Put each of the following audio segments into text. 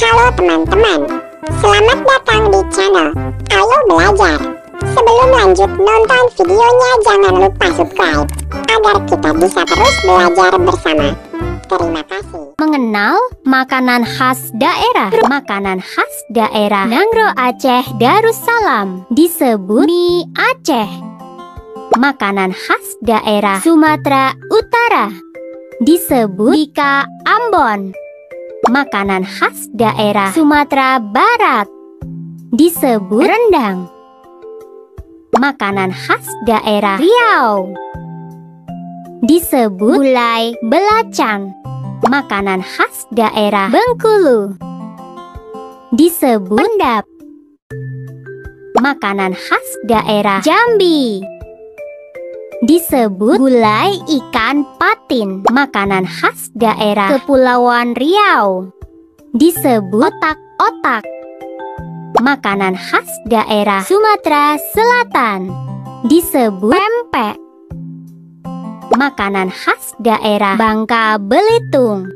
Halo teman-teman, selamat datang di channel Ayo Belajar. Sebelum lanjut nonton videonya, jangan lupa subscribe agar kita bisa terus belajar bersama. Terima kasih. Mengenal makanan khas daerah. Makanan khas daerah Nangro Aceh Darussalam disebut mie Aceh. Makanan khas daerah Sumatera Utara disebut bika Ambon. Makanan khas daerah Sumatera Barat disebut rendang. Makanan khas daerah Riau disebut gulai belacang. Makanan khas daerah Bengkulu disebut endap. Makanan khas daerah Jambi disebut gulai ikan patin. Makanan khas daerah Kepulauan Riau disebut otak-otak. Makanan khas daerah Sumatera Selatan disebut pempek. Makanan khas daerah Bangka Belitung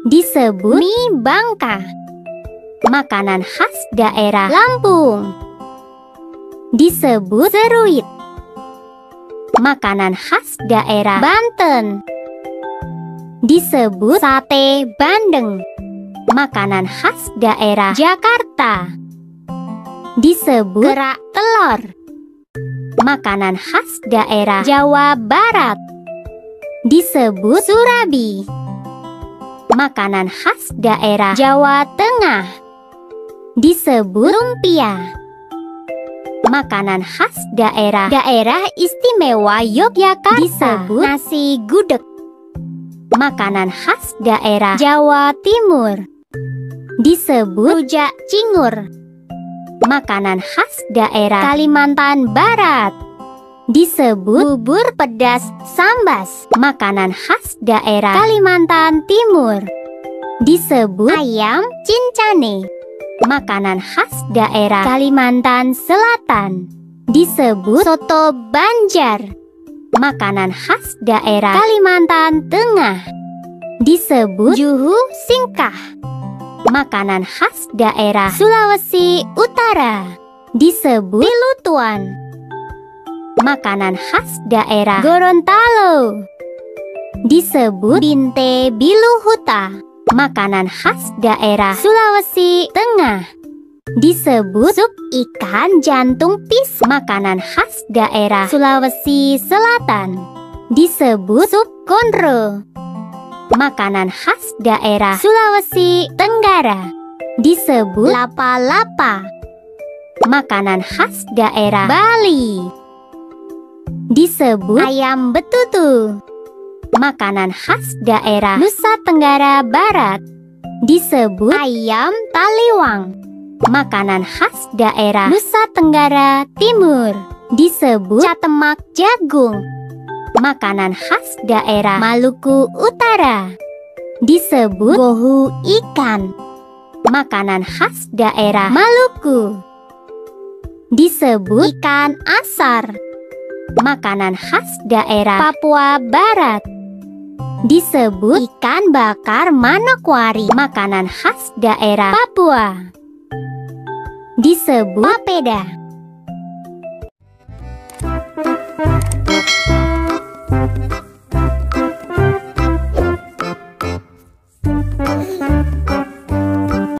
disebut mie Bangka. Makanan khas daerah Lampung disebut seruit. Makanan khas daerah Banten disebut sate bandeng. Makanan khas daerah Jakarta disebut kerak telur. Makanan khas daerah Jawa Barat disebut surabi. Makanan khas daerah Jawa Tengah disebut lumpia. Makanan khas daerah Istimewa Yogyakarta disebut nasi gudeg. Makanan khas daerah Jawa Timur disebut rujak cingur. Makanan khas daerah Kalimantan Barat disebut bubur pedas sambas. Makanan khas daerah Kalimantan Timur disebut ayam cincane. Makanan khas daerah Kalimantan Selatan disebut soto Banjar. Makanan khas daerah Kalimantan Tengah disebut juhu singkah. Makanan khas daerah Sulawesi Utara disebut pilutuan. Makanan khas daerah Gorontalo disebut binte biluhuta. Makanan khas daerah Sulawesi Tengah disebut sup ikan jantung pis. Makanan khas daerah Sulawesi Selatan disebut sup konro. Makanan khas daerah Sulawesi Tenggara disebut lapa-lapa. Makanan khas daerah Bali disebut ayam betutu. Makanan khas daerah Nusa Tenggara Barat disebut ayam taliwang. Makanan khas daerah Nusa Tenggara Timur disebut catemak jagung. Makanan khas daerah Maluku Utara disebut gohu ikan. Makanan khas daerah Maluku disebut ikan asar. Makanan khas daerah Papua Barat disebut ikan bakar manokwari. Makanan khas daerah Papua disebut papeda.